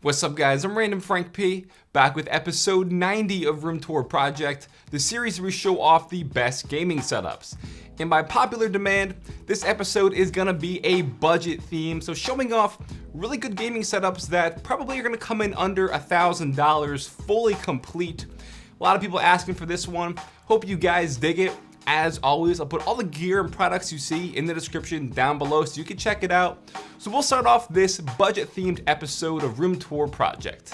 What's up guys, I'm randomfrankp, back with episode 90 of Room Tour Project, the series where we show off the best gaming setups. And by popular demand, this episode is gonna be a budget theme, so showing off really good gaming setups that probably are gonna come in under $1,000 fully complete. A lot of people asking for this one, hope you guys dig it. As always, I'll put all the gear and products you see in the description down below so you can check it out. So we'll start off this budget-themed episode of Room Tour Project.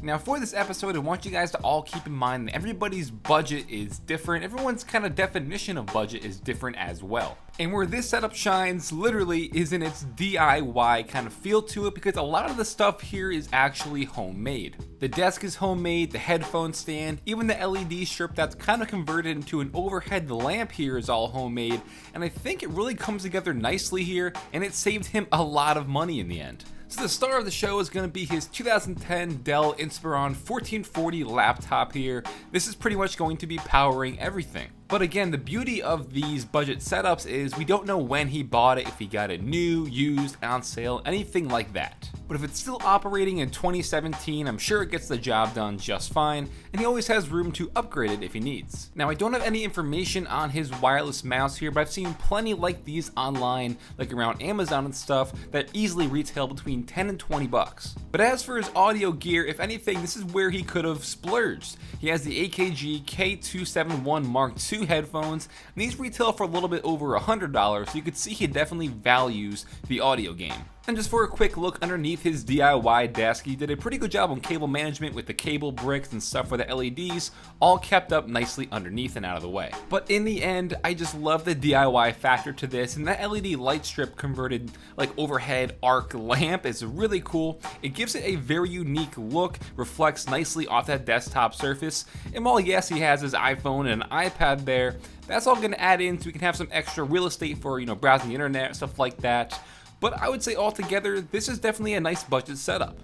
Now for this episode, I want you guys to all keep in mind that everybody's budget is different. Everyone's kind of definition of budget is different as well. And where this setup shines literally is in its DIY kind of feel to it, because a lot of the stuff here is actually homemade. The desk is homemade, the headphone stand, even the LED strip that's kind of converted into an overhead lamp here is all homemade, and I think it really comes together nicely here, and it saved him a lot of money in the end. So the star of the show is going to be his 2010 Dell Inspiron 1440 laptop here. This is pretty much going to be powering everything. But again, the beauty of these budget setups is we don't know when he bought it, if he got it new, used, on sale, anything like that. But if it's still operating in 2017, I'm sure it gets the job done just fine, and he always has room to upgrade it if he needs. Now, I don't have any information on his wireless mouse here, but I've seen plenty like these online, like around Amazon and stuff, that easily retail between 10 and 20 bucks. But as for his audio gear, if anything, this is where he could have splurged. He has the AKG K271 Mark II headphones, and these retail for a little bit over $100, so you could see he definitely values the audio game. And just for a quick look underneath his DIY desk, he did a pretty good job on cable management with the cable bricks and stuff for the LEDs, all kept up nicely underneath and out of the way. But in the end, I just love the DIY factor to this, and that LED light strip converted like overhead arc lamp is really cool. It gives it a very unique look, reflects nicely off that desktop surface, and while yes, he has his iPhone and an iPad there, that's all gonna add in so we can have some extra real estate for, browsing the internet, stuff like that. But I would say altogether, this is definitely a nice budget setup.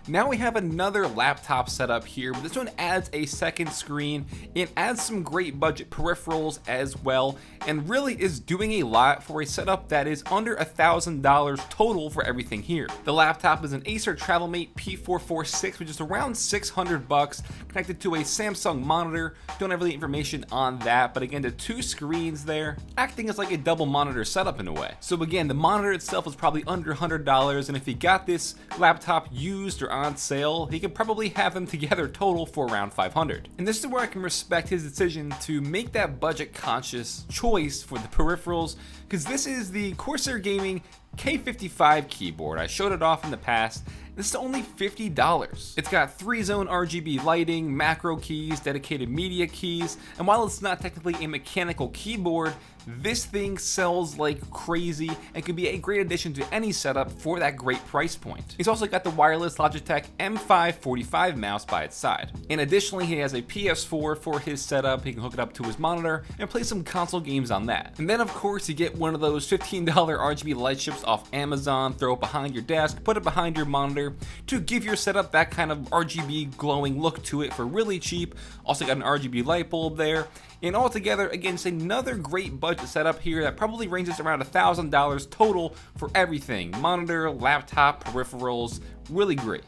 Now we have another laptop setup here, but this one adds a second screen. It adds some great budget peripherals as well, and really is doing a lot for a setup that is under $1,000 total for everything here. The laptop is an Acer TravelMate P446, which is around 600 bucks, connected to a Samsung monitor. Don't have really information on that, but again, the two screens there, acting as like a double monitor setup in a way. So again, the monitor itself is probably under $100, and if you got this laptop used or on sale, he could probably have them together total for around $500. And this is where I can respect his decision to make that budget conscious choice for the peripherals, because this is the Corsair Gaming K55 keyboard. I showed it off in the past. This is only $50. It's got 3-zone RGB lighting, macro keys, dedicated media keys, and while it's not technically a mechanical keyboard, this thing sells like crazy and could be a great addition to any setup for that great price point. He's also got the wireless Logitech M545 mouse by its side. And additionally, he has a PS4 for his setup. He can hook it up to his monitor and play some console games on that. And then of course you get one of those $15 RGB light strips off Amazon, throw it behind your desk, put it behind your monitor to give your setup that kind of RGB glowing look to it for really cheap. Also got an RGB light bulb there. And altogether, again, it's another great budget setup here that probably ranges around $1,000 total for everything. Monitor, laptop, peripherals, really great.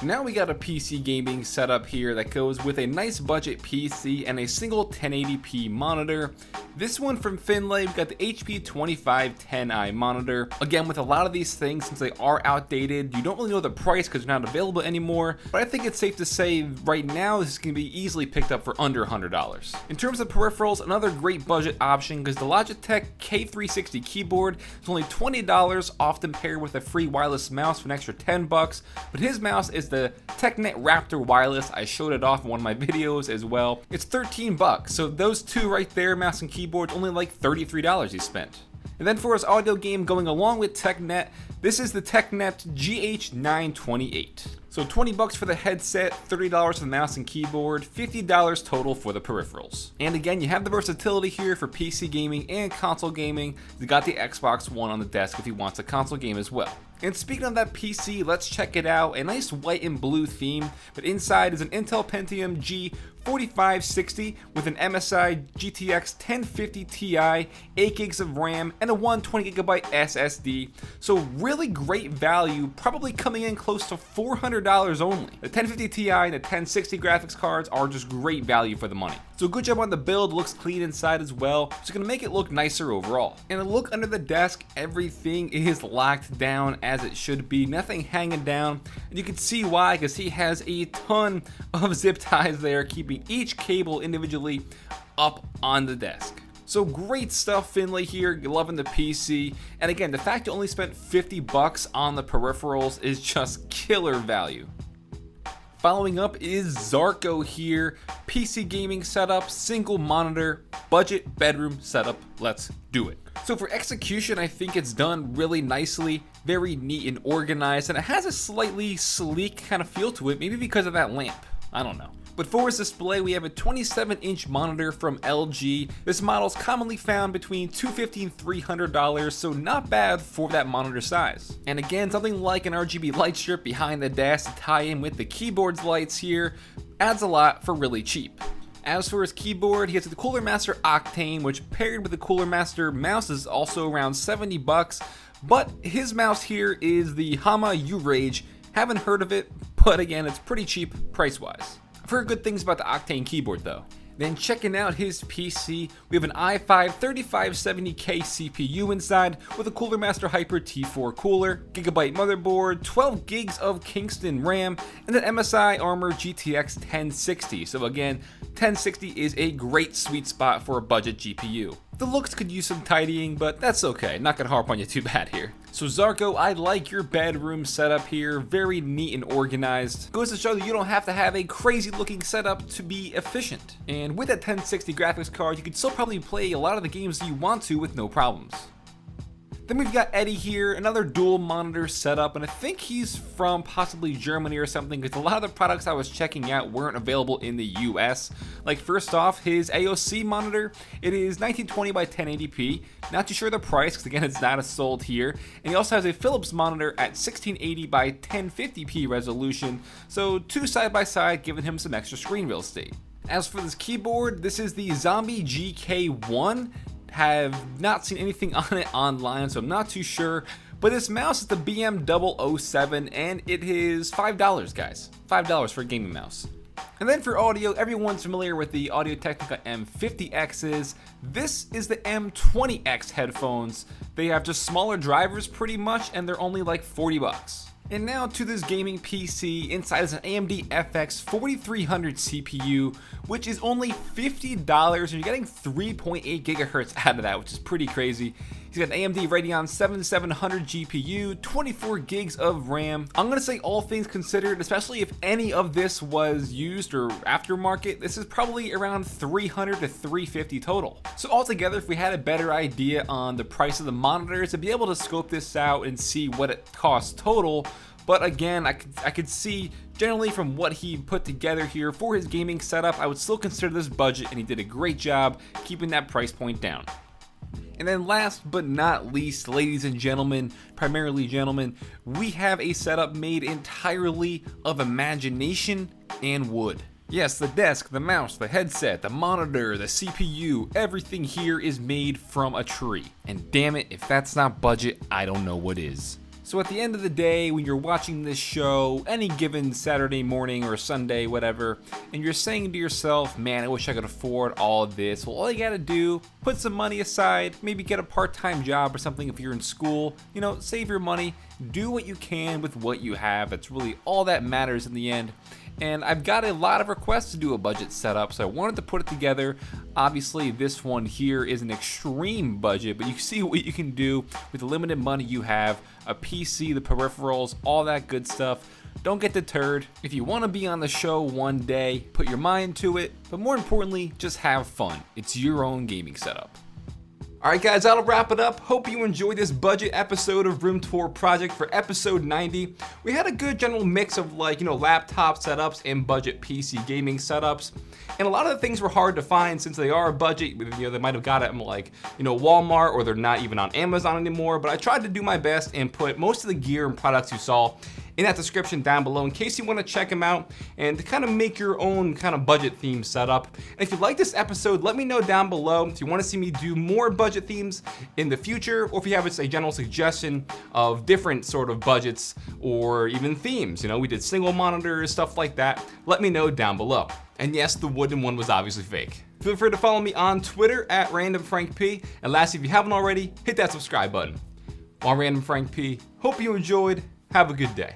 Now we got a PC gaming setup here that goes with a nice budget PC and a single 1080p monitor. This one from Finlay, we got the HP 2510i monitor. Again, with a lot of these things, since they are outdated, you don't really know the price because they're not available anymore, but I think it's safe to say right now this can be easily picked up for under $100. In terms of peripherals, another great budget option because the Logitech K360 keyboard is only $20, often paired with a free wireless mouse for an extra 10 bucks, but his mouse is the TechNet Raptor wireless. I showed it off in one of my videos as well. It's 13 bucks, so those two right there, mouse and keyboard, only like $33 he spent. And then for his audio game going along with TechNet, this is the TechNet GH928. So 20 bucks for the headset, $30 for the mouse and keyboard, $50 total for the peripherals. And again, you have the versatility here for PC gaming and console gaming. You got the Xbox One on the desk if he wants a console game as well. And speaking of that PC, let's check it out. A nice white and blue theme, but inside is an Intel Pentium 4560 with an MSI GTX 1050 Ti, 8 gigs of RAM, and a 120GB SSD. So really great value, probably coming in close to $400 only. The 1050 Ti and the 1060 graphics cards are just great value for the money. So good job on the build, looks clean inside as well, so gonna make it look nicer overall. And a look under the desk, everything is locked down as it should be, nothing hanging down, and you can see why, because he has a ton of zip ties there, keeping each cable individually up on the desk. So great stuff, Finlay here, loving the PC, and again, the fact you only spent $50 on the peripherals is just killer value. Following up is Zarko here, PC gaming setup, single monitor, budget bedroom setup, let's do it. So for execution, I think it's done really nicely, very neat and organized, and it has a slightly sleek kind of feel to it, maybe because of that lamp, I don't know. But for its display, we have a 27-inch monitor from LG. This model is commonly found between $250 and $300, so not bad for that monitor size. And again, something like an RGB light strip behind the desk to tie in with the keyboard's lights here adds a lot for really cheap. As for his keyboard, he has the Cooler Master Octane, which paired with the Cooler Master mouse is also around $70, but his mouse here is the Hama U-Rage. Haven't heard of it, but again, it's pretty cheap price-wise. I've heard good things about the Octane keyboard though. Then checking out his PC, we have an i5 3570K CPU inside with a Cooler Master Hyper T4 cooler, gigabyte motherboard, 12 gigs of Kingston RAM, and an MSI Armor GTX 1060. So again, 1060 is a great sweet spot for a budget GPU. The looks could use some tidying, but that's okay, not gonna harp on you too bad here. So Zarko, I like your bedroom setup here, very neat and organized. Goes to show that you don't have to have a crazy looking setup to be efficient. And with that 1060 graphics card, you can still probably play a lot of the games that you want to with no problems. Then we've got Eddie here, another dual monitor setup, and I think he's from possibly Germany or something, because a lot of the products I was checking out weren't available in the US. Like first off, his AOC monitor, it is 1920 by 1080p, not too sure the price, because again it's not sold here, and he also has a Philips monitor at 1680 by 1050p resolution, so two side by side, giving him some extra screen real estate. As for this keyboard, this is the Zombee GK1. Have not seen anything on it online, so I'm not too sure, but this mouse is the BM007 and it is $5, guys. $5 for a gaming mouse. And then for audio, everyone's familiar with the Audio-Technica M50Xs. This is the M20X headphones. They have just smaller drivers pretty much, and they're only like $40. And now to this gaming PC. Inside is an AMD FX 4300 CPU, which is only $50, and you're getting 3.8 gigahertz out of that, which is pretty crazy. He's got an AMD Radeon 7700 GPU, 24 gigs of RAM. I'm gonna say all things considered, especially if any of this was used or aftermarket, this is probably around $300 to $350 total. So altogether, if we had a better idea on the price of the monitors, to be able to scope this out and see what it costs total. But again, I could see generally from what he put together here for his gaming setup, I would still consider this budget, and he did a great job keeping that price point down. And then last but not least, ladies and gentlemen, primarily gentlemen, we have a setup made entirely of imagination and wood. Yes, the desk, the mouse, the headset, the monitor, the CPU, everything here is made from a tree. And damn it, if that's not budget, I don't know what is. So at the end of the day, when you're watching this show, any given Saturday morning or Sunday, whatever, and you're saying to yourself, man, I wish I could afford all of this, well, all you gotta do, put some money aside, maybe get a part-time job or something if you're in school, you know, save your money, do what you can with what you have. That's really all that matters in the end. And I've got a lot of requests to do a budget setup, so I wanted to put it together. Obviously, this one here is an extreme budget, but you see what you can do with the limited money you have, a PC, the peripherals, all that good stuff. Don't get deterred. If you want to be on the show one day, put your mind to it, but more importantly, just have fun. It's your own gaming setup. Alright guys, that'll wrap it up. Hope you enjoyed this budget episode of Room Tour Project for episode 90. We had a good general mix of laptop setups and budget PC gaming setups. And a lot of the things were hard to find since they are a budget. They might have got it from Walmart, or they're not even on Amazon anymore. But I tried to do my best and put most of the gear and products you saw in that description down below in case you want to check them out and to kind of make your own kind of budget theme setup. And if you like this episode, let me know down below if you want to see me do more budget themes in the future, or if you have a general suggestion of different sort of budgets or even themes. You know, we did single monitors, stuff like that. Let me know down below. And yes, the wooden one was obviously fake. Feel free to follow me on Twitter at randomfrankp. And lastly, if you haven't already, hit that subscribe button. I'm Random Frank P. Hope you enjoyed. Have a good day.